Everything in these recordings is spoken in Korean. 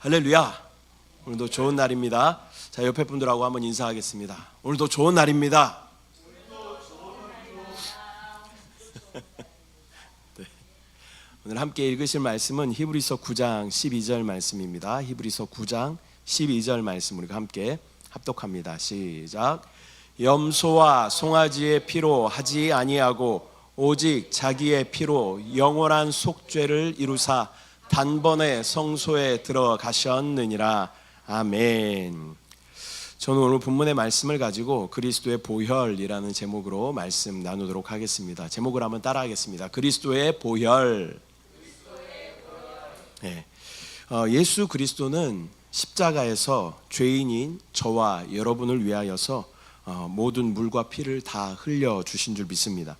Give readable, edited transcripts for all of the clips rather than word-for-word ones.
할렐루야. 오늘도 좋은 날입니다. 자, 옆에 분들하고 한번 인사하겠습니다. 오늘도 좋은 날입니다. 네. 오늘 함께 읽으실 말씀은 히브리서 9장 12절 말씀입니다. 히브리서 9장 12절 말씀 우리가 함께 합독합니다. 시작. 염소와 송아지의 피로 하지 아니하고 오직 자기의 피로 영원한 속죄를 이루사 단번에 성소에 들어가셨느니라. 아멘. 저는 오늘 본문의 말씀을 가지고 그리스도의 보혈이라는 제목으로 말씀 나누도록 하겠습니다. 제목을 한번 따라하겠습니다. 그리스도의 보혈. 네. 예수 그리스도는 십자가에서 죄인인 저와 여러분을 위하여서 모든 물과 피를 다 흘려주신 줄 믿습니다.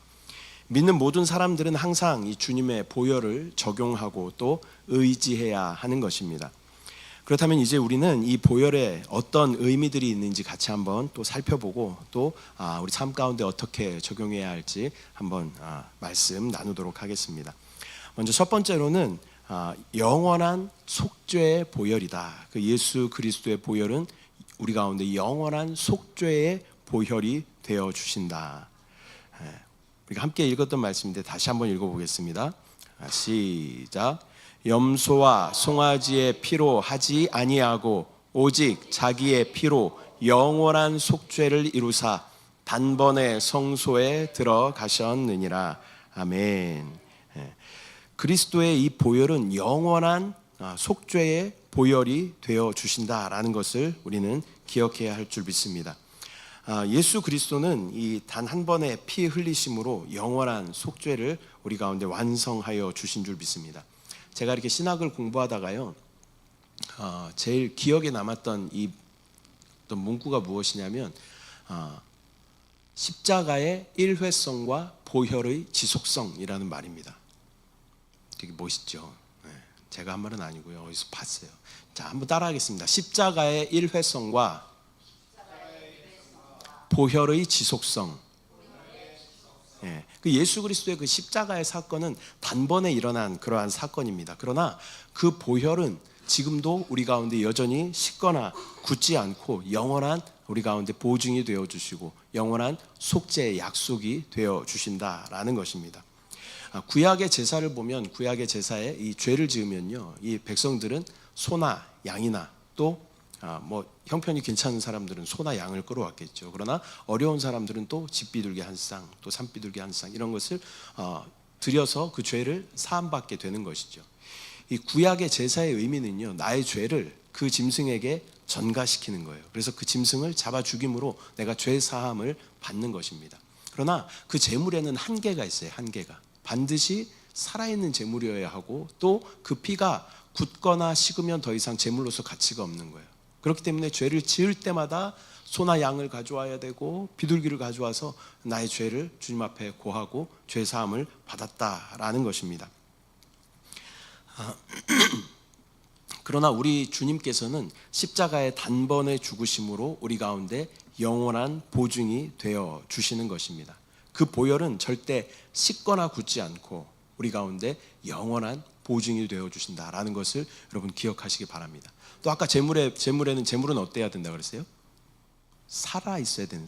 믿는 모든 사람들은 항상 이 주님의 보혈을 적용하고 또 의지해야 하는 것입니다. 그렇다면 이제 우리는 이 보혈에 어떤 의미들이 있는지 같이 한번 또 살펴보고 또 우리 삶 가운데 어떻게 적용해야 할지 한번 말씀 나누도록 하겠습니다. 먼저 첫 번째로는 영원한 속죄의 보혈이다. 그 예수 그리스도의 보혈은 우리 가운데 영원한 속죄의 보혈이 되어 주신다. 우리가 함께 읽었던 말씀인데 다시 한번 읽어보겠습니다. 시작. 염소와 송아지의 피로 하지 아니하고 오직 자기의 피로 영원한 속죄를 이루사 단번에 성소에 들어가셨느니라. 아멘. 그리스도의 이 보혈은 영원한 속죄의 보혈이 되어 주신다라는 것을 우리는 기억해야 할 줄 믿습니다. 예수 그리스도는 이 단 한 번의 피 흘리심으로 영원한 속죄를 우리 가운데 완성하여 주신 줄 믿습니다. 제가 이렇게 신학을 공부하다가요, 제일 기억에 남았던 이 어떤 문구가 무엇이냐면 십자가의 일회성과 보혈의 지속성이라는 말입니다. 되게 멋있죠. 제가 한 말은 아니고요, 어디서 봤어요. 자, 한번 따라하겠습니다. 십자가의 일회성과 보혈의 지속성. 그 예수 그리스도의 그 십자가의 사건은 단번에 일어난 그러한 사건입니다. 그러나 그 보혈은 지금도 우리 가운데 여전히 식거나 굳지 않고 영원한 우리 가운데 보증이 되어 주시고 영원한 속죄의 약속이 되어 주신다라는 것입니다. 구약의 제사를 보면 구약의 제사에 이 죄를 지으면요, 이 백성들은 소나 양이나 또 형편이 괜찮은 사람들은 소나 양을 끌어왔겠죠. 그러나 어려운 사람들은 또 집비둘기 한 쌍, 또 산비둘기 한 쌍 이런 것을 드려서 그 죄를 사함받게 되는 것이죠. 이 구약의 제사의 의미는요, 나의 죄를 그 짐승에게 전가시키는 거예요. 그래서 그 짐승을 잡아 죽임으로 내가 죄 사함을 받는 것입니다. 그러나 그 제물에는 한계가 있어요. 한계가 반드시 살아있는 제물이어야 하고 또 그 피가 굳거나 식으면 더 이상 제물로서 가치가 없는 거예요. 그렇기 때문에 죄를 지을 때마다 소나 양을 가져와야 되고 비둘기를 가져와서 나의 죄를 주님 앞에 고하고 죄 사함을 받았다라는 것입니다. 그러나 우리 주님께서는 십자가의 단번에 죽으심으로 우리 가운데 영원한 보증이 되어 주시는 것입니다. 그 보혈은 절대 식거나 굳지 않고 우리 가운데 영원한 보증이 되어 주신다라는 것을 여러분 기억하시기 바랍니다. 또 아까 제물은 어때야 된다 그랬어요? 살아 있어야 돼.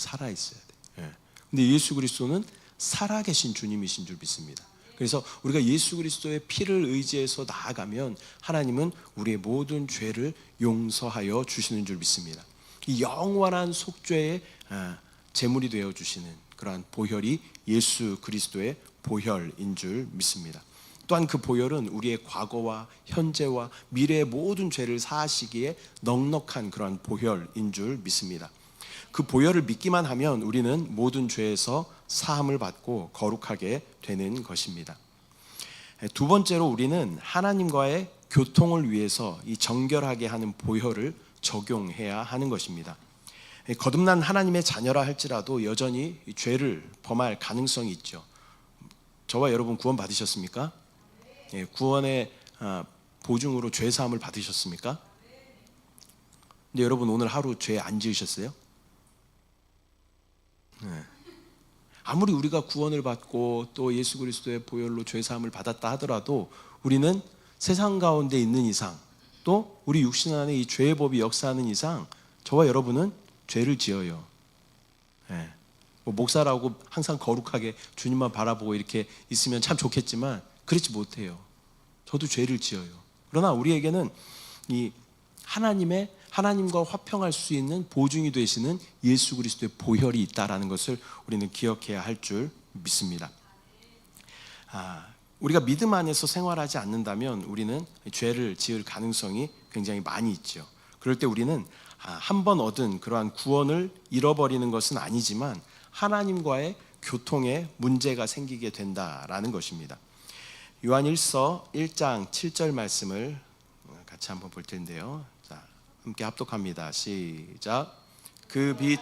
근데 예수 그리스도는 살아계신 주님이신 줄 믿습니다. 그래서 우리가 예수 그리스도의 피를 의지해서 나아가면 하나님은 우리의 모든 죄를 용서하여 주시는 줄 믿습니다. 이 영원한 속죄의 제물이 되어 주시는 그러한 보혈이 예수 그리스도의 보혈인 줄 믿습니다. 또한 그 보혈은 우리의 과거와 현재와 미래의 모든 죄를 사하시기에 넉넉한 그러한 보혈인 줄 믿습니다. 그 보혈을 믿기만 하면 우리는 모든 죄에서 사함을 받고 거룩하게 되는 것입니다. 두 번째로 우리는 하나님과의 교통을 위해서 이 정결하게 하는 보혈을 적용해야 하는 것입니다. 거듭난 하나님의 자녀라 할지라도 여전히 죄를 범할 가능성이 있죠. 저와 여러분 구원 받으셨습니까? 구원의 보증으로 죄 사함을 받으셨습니까? 근데 여러분 오늘 하루 죄 안 지으셨어요? 아무리 우리가 구원을 받고 또 예수 그리스도의 보혈로 죄 사함을 받았다 하더라도 우리는 세상 가운데 있는 이상 또 우리 육신 안에 이 죄의 법이 역사하는 이상 저와 여러분은 죄를 지어요. 예. 뭐 목사라고 항상 거룩하게 주님만 바라보고 이렇게 있으면 참 좋겠지만 그렇지 못해요. 저도 죄를 지어요. 그러나 우리에게는 이 하나님과 화평할 수 있는 보증이 되시는 예수 그리스도의 보혈이 있다라는 것을 우리는 기억해야 할 줄 믿습니다. 우리가 믿음 안에서 생활하지 않는다면 우리는 죄를 지을 가능성이 굉장히 많이 있죠. 그럴 때 우리는 한 번 얻은 그러한 구원을 잃어버리는 것은 아니지만 하나님과의 교통에 문제가 생기게 된다라는 것입니다. 요한일서 1장 7절 말씀을 같이 한번 볼 텐데요. 자, 함께 합독합니다. 시작. 그 빛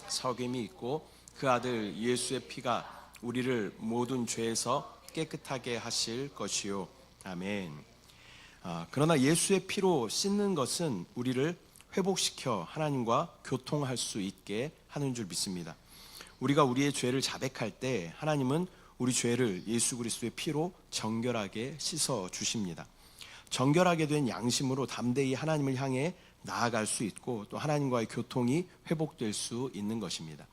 석임이 있고 그 아들 예수의 피가 우리를 모든 죄에서 깨끗하게 하실 것이요. 아멘. 그러나 예수의 피로 씻는 것은 우리를 회복시켜 하나님과 교통할 수 있게 하는 줄 믿습니다. 우리가 우리의 죄를 자백할 때 하나님은 우리 죄를 예수 그리스도의 피로 정결하게 씻어 주십니다. 정결하게 된 양심으로 담대히 하나님을 향해 나아갈 수 있고 또 하나님과의 교통이 회복될 수 있는 것입니다.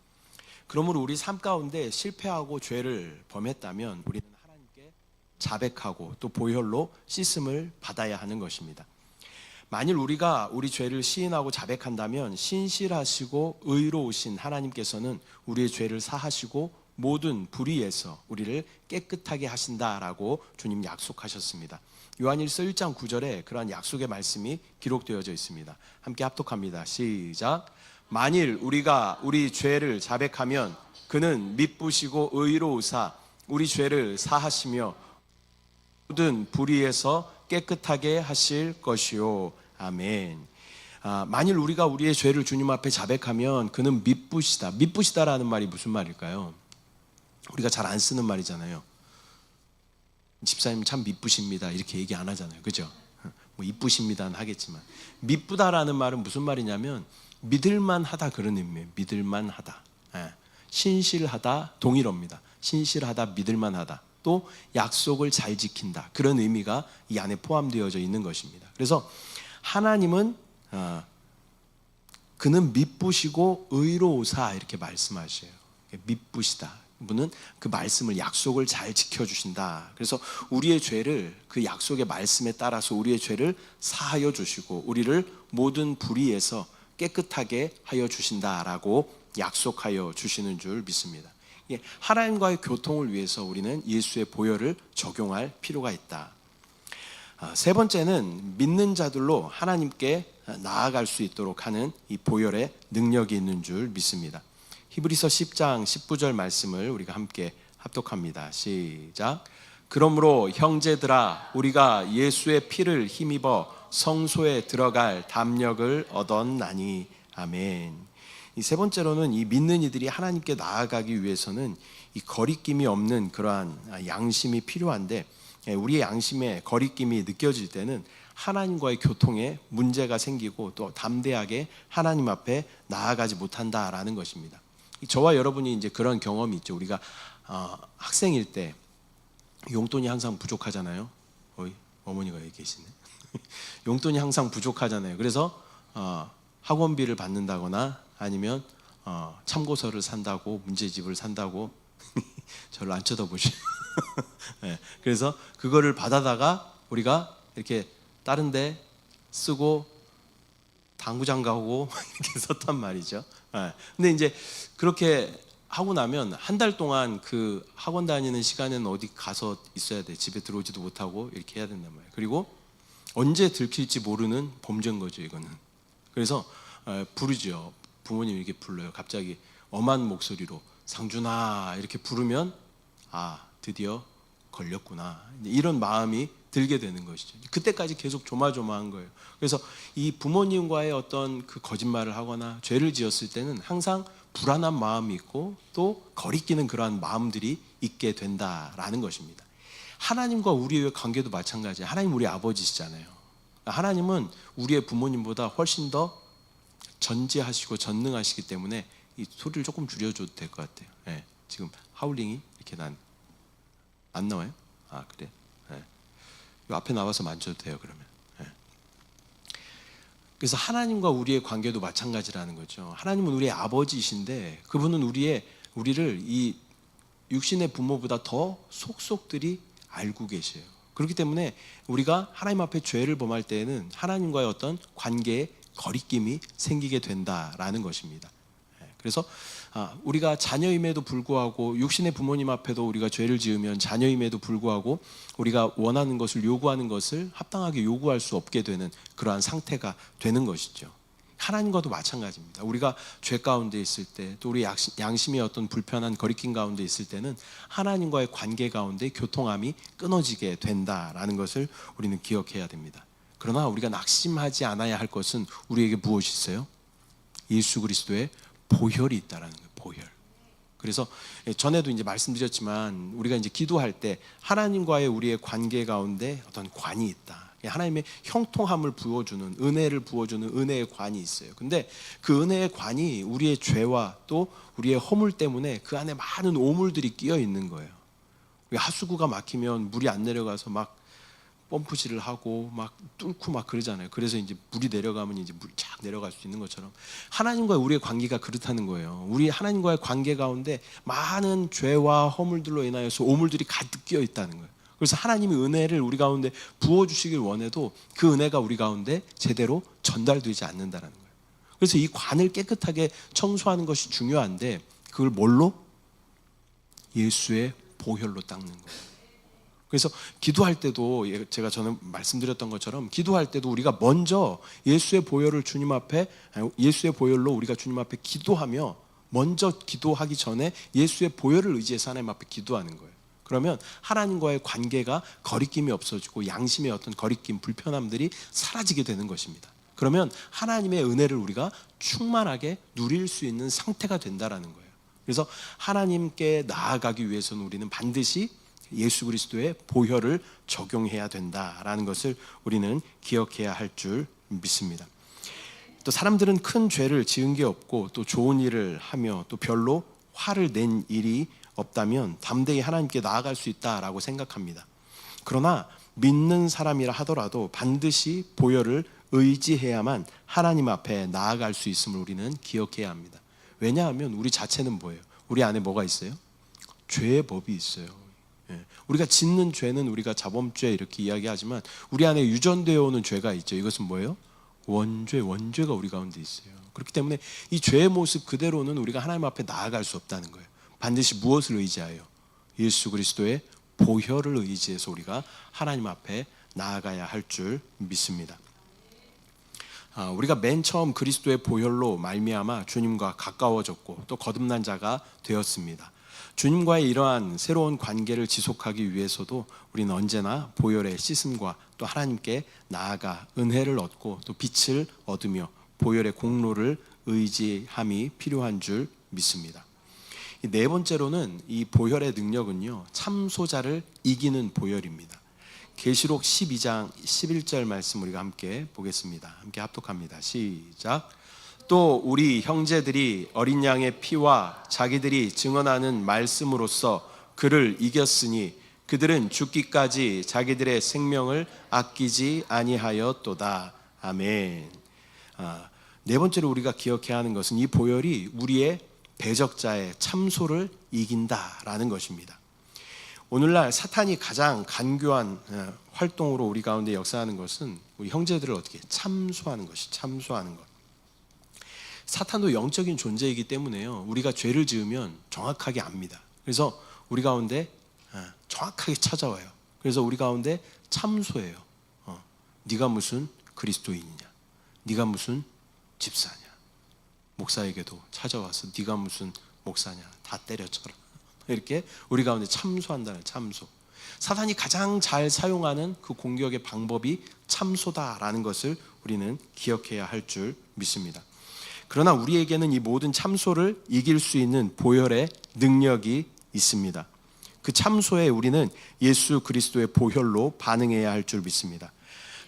그러므로 우리 삶 가운데 실패하고 죄를 범했다면 우리는 하나님께 자백하고 또 보혈로 씻음을 받아야 하는 것입니다. 만일 우리가 우리 죄를 시인하고 자백한다면 신실하시고 의로우신 하나님께서는 우리의 죄를 사하시고 모든 불의에서 우리를 깨끗하게 하신다라고 주님 약속하셨습니다. 요한일서 1장 9절에 그러한 약속의 말씀이 기록되어져 있습니다. 함께 합독합니다. 시작. 만일 우리가 우리 죄를 자백하면 그는 미쁘시고 의로우사 우리 죄를 사하시며 모든 불의에서 깨끗하게 하실 것이요. 아멘. 만일 우리가 우리의 죄를 주님 앞에 자백하면 그는 미쁘시다. 미쁘시다라는 말이 무슨 말일까요? 우리가 잘 안 쓰는 말이잖아요. 집사님 참 미쁘십니다 이렇게 얘기 안 하잖아요. 그죠? 뭐 이쁘십니다는 하겠지만 미쁘다라는 말은 무슨 말이냐면 믿을만하다 그런 의미예요. 믿을만하다. 신실하다 동일어입니다. 신실하다, 믿을만하다. 또 약속을 잘 지킨다. 그런 의미가 이 안에 포함되어져 있는 것입니다. 그래서 하나님은 그는 미쁘시고 의로우사 이렇게 말씀하셔요. 미쁘시다. 분은 그 말씀을 약속을 잘 지켜주신다. 그래서 우리의 죄를 그 약속의 말씀에 따라서 우리의 죄를 사하여 주시고 우리를 모든 불의에서 깨끗하게 하여 주신다라고 약속하여 주시는 줄 믿습니다. 하나님과의 교통을 위해서 우리는 예수의 보혈을 적용할 필요가 있다. 세 번째는 믿는 자들로 하나님께 나아갈 수 있도록 하는 이 보혈의 능력이 있는 줄 믿습니다. 히브리서 10장 19절 말씀을 우리가 함께 합독합니다. 시작. 그러므로 형제들아 우리가 예수의 피를 힘입어 성소에 들어갈 담력을 얻었나니. 아멘. 이 세 번째로는 이 믿는 이들이 하나님께 나아가기 위해서는 이 거리낌이 없는 그러한 양심이 필요한데 우리의 양심에 거리낌이 느껴질 때는 하나님과의 교통에 문제가 생기고 또 담대하게 하나님 앞에 나아가지 못한다라는 것입니다. 저와 여러분이 이제 그런 경험이 있죠. 우리가 학생일 때 용돈이 항상 부족하잖아요. 어머니가 여기 계시네. 용돈이 항상 부족하잖아요. 그래서 학원비를 받는다거나 아니면 참고서를 산다고 문제집을 산다고 저를 안 쳐다보시죠. 네, 그래서 그거를 받아다가 우리가 이렇게 다른 데 쓰고 당구장 가고 이렇게 썼단 말이죠. 근데 이제 그렇게 하고 나면 한 달 동안 그 학원 다니는 시간에는 어디 가서 있어야 돼. 집에 들어오지도 못하고 이렇게 해야 된단 말이에요. 그리고 언제 들킬지 모르는 범죄인 거죠, 이거는. 그래서 부르죠. 부모님이 이렇게 불러요. 갑자기 엄한 목소리로 상준아 이렇게 부르면 드디어 걸렸구나. 이런 마음이 들게 되는 것이죠. 그때까지 계속 조마조마한 거예요. 그래서 이 부모님과의 어떤 그 거짓말을 하거나 죄를 지었을 때는 항상 불안한 마음이 있고 또 거리끼는 그러한 마음들이 있게 된다라는 것입니다. 하나님과 우리의 관계도 마찬가지예요. 하나님 우리 아버지시잖아요. 하나님은 우리의 부모님보다 훨씬 더 전지하시고 전능하시기 때문에 이 소리를 조금 줄여줘도 될 것 같아요. 지금 하울링이 이렇게 난. 안 나와요? 아, 그래. 네. 요 앞에 나와서 만져도 돼요, 그러면. 네. 그래서 하나님과 우리의 관계도 마찬가지라는 거죠. 하나님은 우리의 아버지이신데 그분은 우리를 이 육신의 부모보다 더 속속들이 알고 계세요. 그렇기 때문에 우리가 하나님 앞에 죄를 범할 때에는 하나님과의 어떤 관계에 거리낌이 생기게 된다라는 것입니다. 그래서 우리가 자녀임에도 불구하고 육신의 부모님 앞에도 우리가 죄를 지으면 자녀임에도 불구하고 우리가 원하는 것을 요구하는 것을 합당하게 요구할 수 없게 되는 그러한 상태가 되는 것이죠. 하나님과도 마찬가지입니다. 우리가 죄 가운데 있을 때, 또 우리 양심의 어떤 불편한 거리낌 가운데 있을 때는 하나님과의 관계 가운데 교통함이 끊어지게 된다라는 것을 우리는 기억해야 됩니다. 그러나 우리가 낙심하지 않아야 할 것은 우리에게 무엇이 있어요? 예수 그리스도의 보혈이 있다라는 거예요. 보혈. 그래서 전에도 이제 말씀드렸지만 우리가 이제 기도할 때 하나님과의 우리의 관계 가운데 어떤 관이 있다. 하나님의 형통함을 부어주는, 은혜를 부어주는 은혜의 관이 있어요. 근데 그 은혜의 관이 우리의 죄와 또 우리의 허물 때문에 그 안에 많은 오물들이 끼어 있는 거예요. 하수구가 막히면 물이 안 내려가서 막 펌프질을 하고 막 뚫고 막 그러잖아요. 그래서 이제 물이 내려가면 이제 물이 쫙 내려갈 수 있는 것처럼 하나님과 우리의 관계가 그렇다는 거예요. 우리 하나님과의 관계 가운데 많은 죄와 허물들로 인하여서 오물들이 가득 끼어 있다는 거예요. 그래서 하나님의 은혜를 우리 가운데 부어주시길 원해도 그 은혜가 우리 가운데 제대로 전달되지 않는다는 거예요. 그래서 이 관을 깨끗하게 청소하는 것이 중요한데 그걸 뭘로? 예수의 보혈로 닦는 거예요. 그래서 기도할 때도 제가 저는 말씀드렸던 것처럼 기도할 때도 우리가 먼저 예수의 보혈을 주님 앞에, 예수의 보혈로 우리가 주님 앞에 기도하며 먼저 기도하기 전에 예수의 보혈을 의지해서 하나님 앞에 기도하는 거예요. 그러면 하나님과의 관계가 거리낌이 없어지고 양심의 어떤 거리낌, 불편함들이 사라지게 되는 것입니다. 그러면 하나님의 은혜를 우리가 충만하게 누릴 수 있는 상태가 된다라는 거예요. 그래서 하나님께 나아가기 위해서는 우리는 반드시 예수 그리스도의 보혈을 적용해야 된다라는 것을 우리는 기억해야 할 줄 믿습니다. 또 사람들은 큰 죄를 지은 게 없고 또 좋은 일을 하며 또 별로 화를 낸 일이 없다면 담대히 하나님께 나아갈 수 있다라고 생각합니다. 그러나 믿는 사람이라 하더라도 반드시 보혈을 의지해야만 하나님 앞에 나아갈 수 있음을 우리는 기억해야 합니다. 왜냐하면 우리 자체는 뭐예요? 우리 안에 뭐가 있어요? 죄의 법이 있어요. 우리가 짓는 죄는 우리가 자범죄 이렇게 이야기하지만 우리 안에 유전되어 오는 죄가 있죠. 이것은 뭐예요? 원죄가 우리 가운데 있어요. 그렇기 때문에 이 죄의 모습 그대로는 우리가 하나님 앞에 나아갈 수 없다는 거예요. 반드시 무엇을 의지하여? 예수 그리스도의 보혈을 의지해서 우리가 하나님 앞에 나아가야 할 줄 믿습니다. 우리가 맨 처음 그리스도의 보혈로 말미암아 주님과 가까워졌고 또 거듭난 자가 되었습니다. 주님과의 이러한 새로운 관계를 지속하기 위해서도 우리는 언제나 보혈의 씻음과 또 하나님께 나아가 은혜를 얻고 또 빛을 얻으며 보혈의 공로를 의지함이 필요한 줄 믿습니다. 네 번째로는 이 보혈의 능력은요, 참소자를 이기는 보혈입니다. 계시록 12장 11절 말씀 우리가 함께 보겠습니다. 함께 합독합니다. 시작. 또 우리 형제들이 어린 양의 피와 자기들이 증언하는 말씀으로써 그를 이겼으니 그들은 죽기까지 자기들의 생명을 아끼지 아니하였도다. 아멘. 네 번째로 우리가 기억해야 하는 것은 이 보혈이 우리의 대적자의 참소를 이긴다라는 것입니다. 오늘날 사탄이 가장 간교한 활동으로 우리 가운데 역사하는 것은 우리 형제들을 어떻게 참소하는 것이 참소하는 것. 사탄도 영적인 존재이기 때문에요. 우리가 죄를 지으면 정확하게 압니다. 그래서 우리 가운데 정확하게 찾아와요. 그래서 우리 가운데 참소해요. 네가 무슨 그리스도인이냐? 네가 무슨 집사냐? 목사에게도 찾아와서 네가 무슨 목사냐? 다 때려쳐라. 이렇게 우리 가운데 참소한다는 참소. 사탄이 가장 잘 사용하는 그 공격의 방법이 참소다라는 것을 우리는 기억해야 할 줄 믿습니다. 그러나 우리에게는 이 모든 참소를 이길 수 있는 보혈의 능력이 있습니다. 그 참소에 우리는 예수 그리스도의 보혈로 반응해야 할 줄 믿습니다.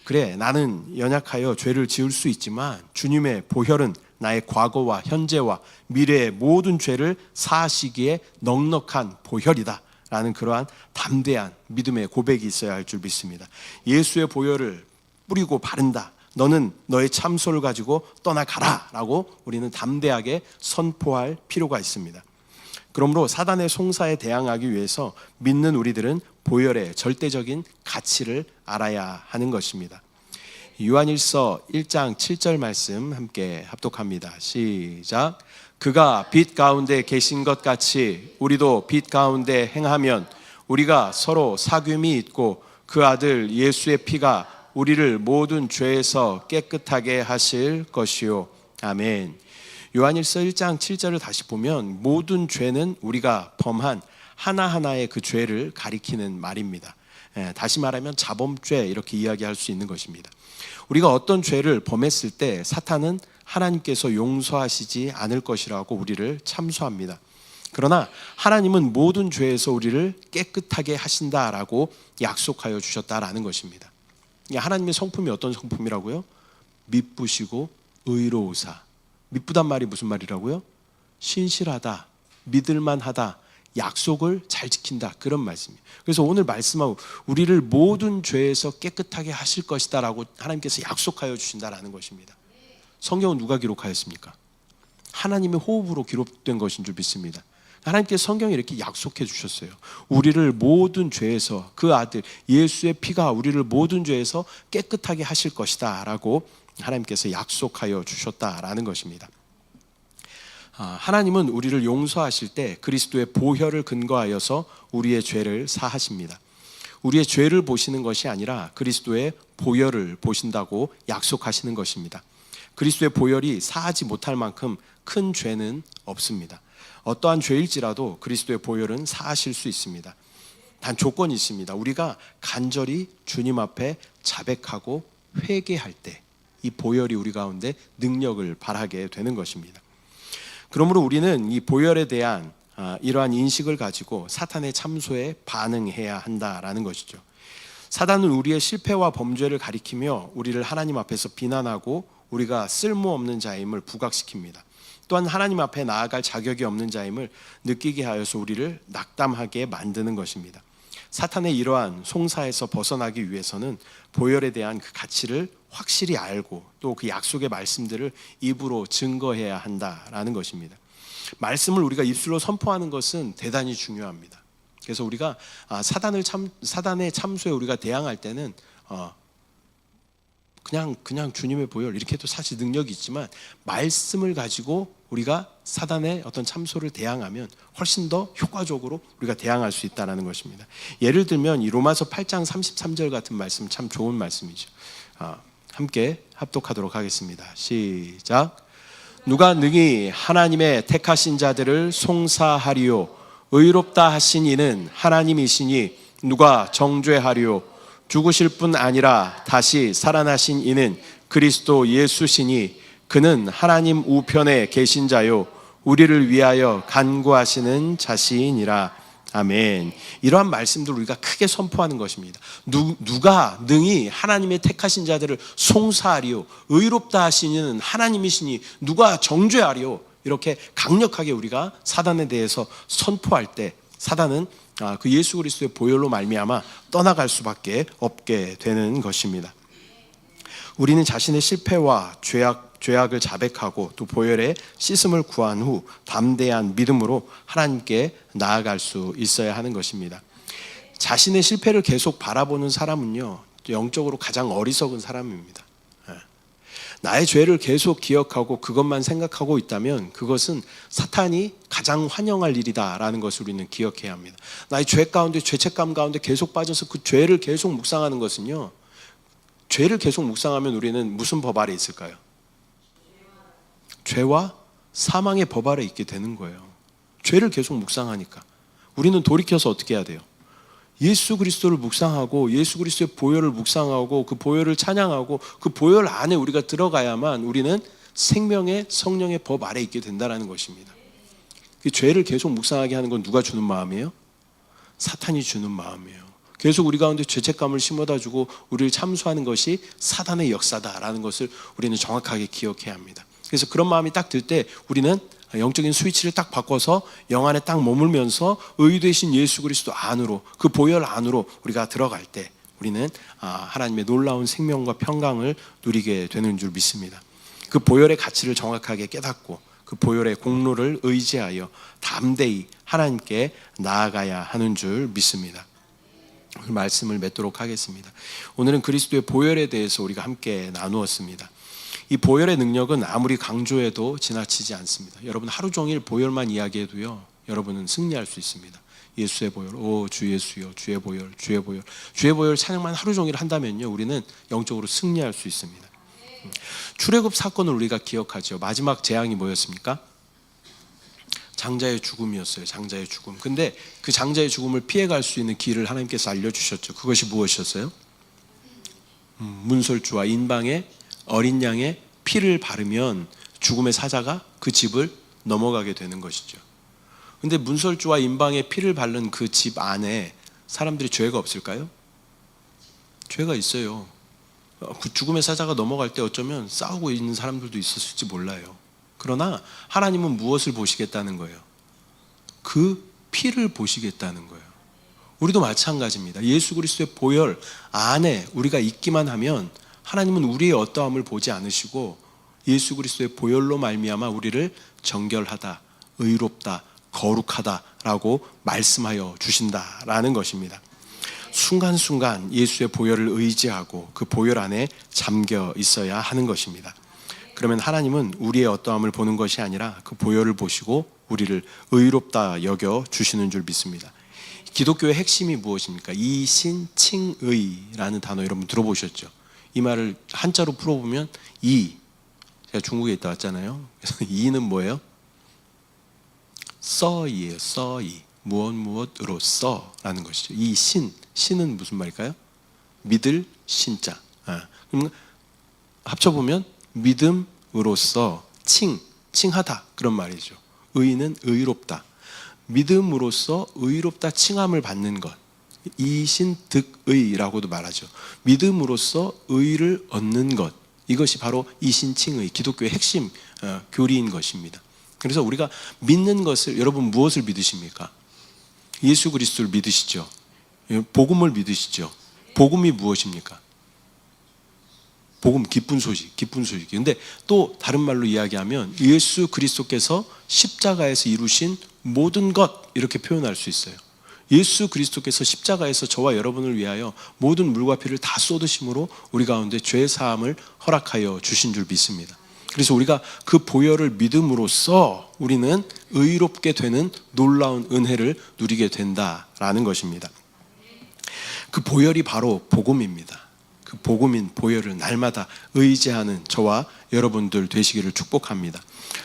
그래, 나는 연약하여 죄를 지을 수 있지만 주님의 보혈은 나의 과거와 현재와 미래의 모든 죄를 사하시기에 넉넉한 보혈이다 라는 그러한 담대한 믿음의 고백이 있어야 할 줄 믿습니다. 예수의 보혈을 뿌리고 바른다. 너는 너의 참소를 가지고 떠나가라 라고 우리는 담대하게 선포할 필요가 있습니다. 그러므로 사단의 송사에 대항하기 위해서 믿는 우리들은 보혈의 절대적인 가치를 알아야 하는 것입니다. 요한일서 1장 7절 말씀 함께 합독합니다. 시작. 그가 빛 가운데 계신 것 같이 우리도 빛 가운데 행하면 우리가 서로 사귐이 있고 그 아들 예수의 피가 우리를 모든 죄에서 깨끗하게 하실 것이요. 아멘. 요한일서 1장 7절을 다시 보면 모든 죄는 우리가 범한 하나하나의 그 죄를 가리키는 말입니다. 다시 말하면 자범죄 이렇게 이야기할 수 있는 것입니다. 우리가 어떤 죄를 범했을 때 사탄은 하나님께서 용서하시지 않을 것이라고 우리를 참소합니다. 그러나 하나님은 모든 죄에서 우리를 깨끗하게 하신다라고 약속하여 주셨다라는 것입니다. 하나님의 성품이 어떤 성품이라고요? 미쁘시고 의로우사. 미쁘단 말이 무슨 말이라고요? 신실하다, 믿을만하다, 약속을 잘 지킨다, 그런 말씀이에요. 그래서 오늘 말씀하고 우리를 모든 죄에서 깨끗하게 하실 것이다 라고 하나님께서 약속하여 주신다라는 것입니다. 성경은 누가 기록하였습니까? 하나님의 호흡으로 기록된 것인 줄 믿습니다. 하나님께서 성경에 이렇게 약속해 주셨어요. 우리를 모든 죄에서 그 아들 예수의 피가 우리를 모든 죄에서 깨끗하게 하실 것이다 라고 하나님께서 약속하여 주셨다라는 것입니다. 하나님은 우리를 용서하실 때 그리스도의 보혈을 근거하여서 우리의 죄를 사하십니다. 우리의 죄를 보시는 것이 아니라 그리스도의 보혈을 보신다고 약속하시는 것입니다. 그리스도의 보혈이 사하지 못할 만큼 큰 죄는 없습니다. 어떠한 죄일지라도 그리스도의 보혈은 사하실 수 있습니다. 단 조건이 있습니다. 우리가 간절히 주님 앞에 자백하고 회개할 때 이 보혈이 우리 가운데 능력을 발하게 되는 것입니다. 그러므로 우리는 이 보혈에 대한 이러한 인식을 가지고 사탄의 참소에 반응해야 한다라는 것이죠. 사단은 우리의 실패와 범죄를 가리키며 우리를 하나님 앞에서 비난하고 우리가 쓸모없는 자임을 부각시킵니다. 또한 하나님 앞에 나아갈 자격이 없는 자임을 느끼게 하여서 우리를 낙담하게 만드는 것입니다. 사탄의 이러한 송사에서 벗어나기 위해서는 보혈에 대한 그 가치를 확실히 알고 또 그 약속의 말씀들을 입으로 증거해야 한다라는 것입니다. 말씀을 우리가 입술로 선포하는 것은 대단히 중요합니다. 그래서 우리가 사단의 참소에 우리가 대항할 때는 그냥 주님의 보혈 이렇게 해도 사실 능력이 있지만 말씀을 가지고 우리가 사단의 어떤 참소를 대항하면 훨씬 더 효과적으로 우리가 대항할 수 있다는 것입니다. 예를 들면 이 로마서 8장 33절 같은 말씀 참 좋은 말씀이죠. 함께 합독하도록 하겠습니다. 시작. 누가 능히 하나님의 택하신 자들을 송사하리요 의롭다 하신 이는 하나님이시니 누가 정죄하리요 죽으실 뿐 아니라 다시 살아나신 이는 그리스도 예수시니 그는 하나님 우편에 계신 자요 우리를 위하여 간구하시는 자신이라. 아멘. 이러한 말씀들을 우리가 크게 선포하는 것입니다. 누가 능히 하나님의 택하신 자들을 송사하리요 의롭다 하시는 하나님이시니 누가 정죄하리요 이렇게 강력하게 우리가 사단에 대해서 선포할 때 사단은 그 예수 그리스도의 보혈로 말미암아 떠나갈 수밖에 없게 되는 것입니다. 우리는 자신의 실패와 죄악을 자백하고 또 보혈의 씻음을 구한 후 담대한 믿음으로 하나님께 나아갈 수 있어야 하는 것입니다. 자신의 실패를 계속 바라보는 사람은요 영적으로 가장 어리석은 사람입니다. 나의 죄를 계속 기억하고 그것만 생각하고 있다면 그것은 사탄이 가장 환영할 일이다라는 것을 우리는 기억해야 합니다. 나의 죄 가운데 죄책감 가운데 계속 빠져서 그 죄를 계속 묵상하는 것은요 죄를 계속 묵상하면 우리는 무슨 법 아래 있을까요? 죄와 사망의 법 아래 있게 되는 거예요. 죄를 계속 묵상하니까 우리는 돌이켜서 어떻게 해야 돼요? 예수 그리스도를 묵상하고 예수 그리스도의 보혈을 묵상하고 그 보혈을 찬양하고 그 보혈 안에 우리가 들어가야만 우리는 생명의 성령의 법 아래 있게 된다는 것입니다. 그 죄를 계속 묵상하게 하는 건 누가 주는 마음이에요? 사탄이 주는 마음이에요. 계속 우리 가운데 죄책감을 심어다 주고 우리를 참수하는 것이 사단의 역사다라는 것을 우리는 정확하게 기억해야 합니다. 그래서 그런 마음이 딱 들 때 우리는 영적인 스위치를 딱 바꿔서 영 안에 딱 머물면서 의 되신 예수 그리스도 안으로, 그 보혈 안으로 우리가 들어갈 때 우리는 하나님의 놀라운 생명과 평강을 누리게 되는 줄 믿습니다. 그 보혈의 가치를 정확하게 깨닫고 그 보혈의 공로를 의지하여 담대히 하나님께 나아가야 하는 줄 믿습니다. 오늘 말씀을 맺도록 하겠습니다. 오늘은 그리스도의 보혈에 대해서 우리가 함께 나누었습니다. 이 보혈의 능력은 아무리 강조해도 지나치지 않습니다. 여러분 하루 종일 보혈만 이야기해도요, 여러분은 승리할 수 있습니다. 예수의 보혈, 오 주 예수여, 주의 보혈, 주의 보혈, 주의 보혈 찬양만 하루 종일 한다면요, 우리는 영적으로 승리할 수 있습니다. 출애굽 사건을 우리가 기억하죠. 마지막 재앙이 뭐였습니까? 장자의 죽음이었어요. 장자의 죽음. 근데 그 장자의 죽음을 피해갈 수 있는 길을 하나님께서 알려주셨죠. 그것이 무엇이었어요? 문설주와 인방에 어린 양의 피를 바르면 죽음의 사자가 그 집을 넘어가게 되는 것이죠. 근데 문설주와 인방에 피를 바른 그 집 안에 사람들이 죄가 없을까요? 죄가 있어요. 그 죽음의 사자가 넘어갈 때 어쩌면 싸우고 있는 사람들도 있었을지 몰라요. 그러나 하나님은 무엇을 보시겠다는 거예요? 그 피를 보시겠다는 거예요. 우리도 마찬가지입니다. 예수 그리스도의 보혈 안에 우리가 있기만 하면 하나님은 우리의 어떠함을 보지 않으시고 예수 그리스도의 보혈로 말미암아 우리를 정결하다, 의롭다, 거룩하다라고 말씀하여 주신다라는 것입니다. 순간순간 예수의 보혈을 의지하고 그 보혈 안에 잠겨 있어야 하는 것입니다. 그러면 하나님은 우리의 어떠함을 보는 것이 아니라 그 보혈을 보시고 우리를 의롭다 여겨 주시는 줄 믿습니다. 기독교의 핵심이 무엇입니까? 이신칭의라는 단어 여러분 들어보셨죠? 이 말을 한자로 풀어보면 제가 중국에 있다 왔잖아요. 그래서 이는 뭐예요? 써이에요. 써이. 무엇으로써라는 것이죠. 이 신은 무슨 말일까요? 믿을 신자. 그럼 합쳐보면 믿음으로써 칭하다 그런 말이죠. 의는 의롭다. 믿음으로써 의롭다 칭함을 받는 것. 이신득의라고도 말하죠. 믿음으로써 의를 얻는 것. 이것이 바로 이신칭의 기독교의 핵심 교리인 것입니다. 그래서 우리가 믿는 것을, 여러분 무엇을 믿으십니까? 예수 그리스도를 믿으시죠. 복음을 믿으시죠. 복음이 무엇입니까? 복음, 기쁜 소식. 근데 또 다른 말로 이야기하면 예수 그리스도께서 십자가에서 이루신 모든 것, 이렇게 표현할 수 있어요. 예수 그리스도께서 십자가에서 저와 여러분을 위하여 모든 물과 피를 다 쏟으심으로 우리 가운데 죄 사함을 허락하여 주신 줄 믿습니다. 그래서 우리가 그 보혈을 믿음으로써 우리는 의롭게 되는 놀라운 은혜를 누리게 된다라는 것입니다. 그 보혈이 바로 복음입니다. 그 복음인 보혈을 날마다 의지하는 저와 여러분들 되시기를 축복합니다.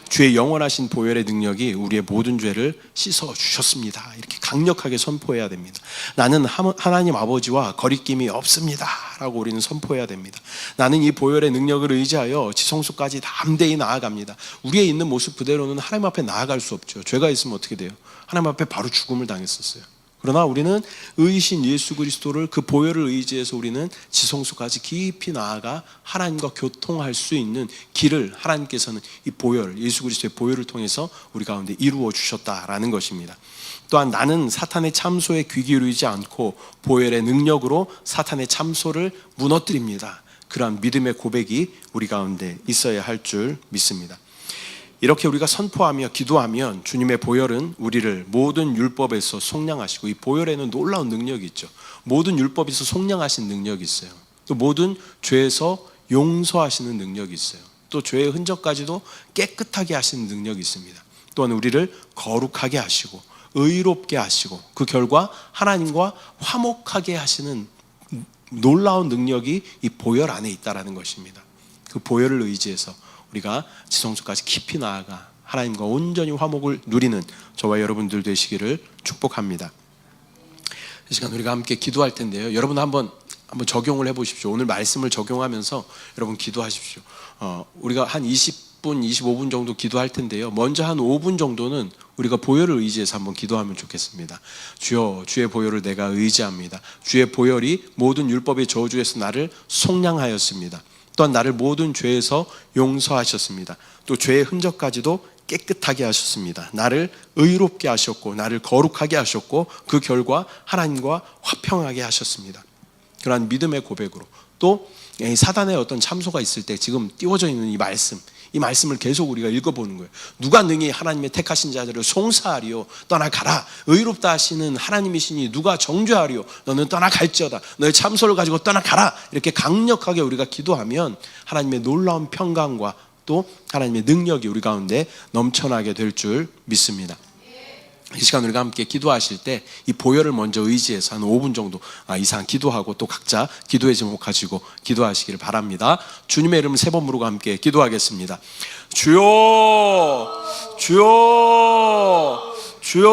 주의 영원하신 보혈의 능력이 우리의 모든 죄를 씻어 주셨습니다. 이렇게 강력하게 선포해야 됩니다. 나는 하나님 아버지와 거리낌이 없습니다 라고 우리는 선포해야 됩니다. 나는 이 보혈의 능력을 의지하여 지성소까지 담대히 나아갑니다. 우리의 있는 모습 그대로는 하나님 앞에 나아갈 수 없죠. 죄가 있으면 어떻게 돼요? 하나님 앞에 바로 죽음을 당했었어요. 그러나 우리는 의신 예수 그리스도를, 그 보혈을 의지해서 우리는 지성소까지 깊이 나아가 하나님과 교통할 수 있는 길을 하나님께서는 이 보혈, 예수 그리스도의 보혈을 통해서 우리 가운데 이루어 주셨다라는 것입니다. 또한 나는 사탄의 참소에 귀 기울이지 않고 보혈의 능력으로 사탄의 참소를 무너뜨립니다. 그러한 믿음의 고백이 우리 가운데 있어야 할 줄 믿습니다. 이렇게 우리가 선포하며 기도하면 주님의 보혈은 우리를 모든 율법에서 속량하시고, 이 보혈에는 놀라운 능력이 있죠. 모든 율법에서 속량하신 능력이 있어요. 또 모든 죄에서 용서하시는 능력이 있어요. 또 죄의 흔적까지도 깨끗하게 하시는 능력이 있습니다. 또한 우리를 거룩하게 하시고 의롭게 하시고 그 결과 하나님과 화목하게 하시는 놀라운 능력이 이 보혈 안에 있다는 것입니다. 그 보혈을 의지해서 우리가 지성소까지 깊이 나아가 하나님과 온전히 화목을 누리는 저와 여러분들 되시기를 축복합니다. 이 시간 우리가 함께 기도할 텐데요. 여러분 한번 적용을 해보십시오. 오늘 말씀을 적용하면서 여러분 기도하십시오. 우리가 한 20분, 25분 정도 기도할 텐데요. 먼저 한 5분 정도는 우리가 보혈을 의지해서 한번 기도하면 좋겠습니다. 주여, 주의 보혈을 내가 의지합니다. 주의 보혈이 모든 율법의 저주에서 나를 속량하였습니다. 또한 나를 모든 죄에서 용서하셨습니다. 또 죄의 흔적까지도 깨끗하게 하셨습니다. 나를 의롭게 하셨고 나를 거룩하게 하셨고 그 결과 하나님과 화평하게 하셨습니다. 그러한 믿음의 고백으로 또 사단의 어떤 참소가 있을 때 지금 띄워져 있는 이 말씀을 계속 우리가 읽어보는 거예요. 누가 능히 하나님의 택하신 자들을 송사하리요 떠나가라. 의롭다 하시는 하나님이시니 누가 정죄하리요 너는 떠나갈지어다. 너의 참소를 가지고 떠나가라. 이렇게 강력하게 우리가 기도하면 하나님의 놀라운 평강과 또 하나님의 능력이 우리 가운데 넘쳐나게 될 줄 믿습니다. 이 시간 우리가 함께 기도하실 때 이 보혈을 먼저 의지해서 한 5분 정도 이상 기도하고 또 각자 기도의 제목 가지고 기도하시기를 바랍니다. 주님의 이름 3번 부르고 함께 기도하겠습니다. 주여 주여 주여.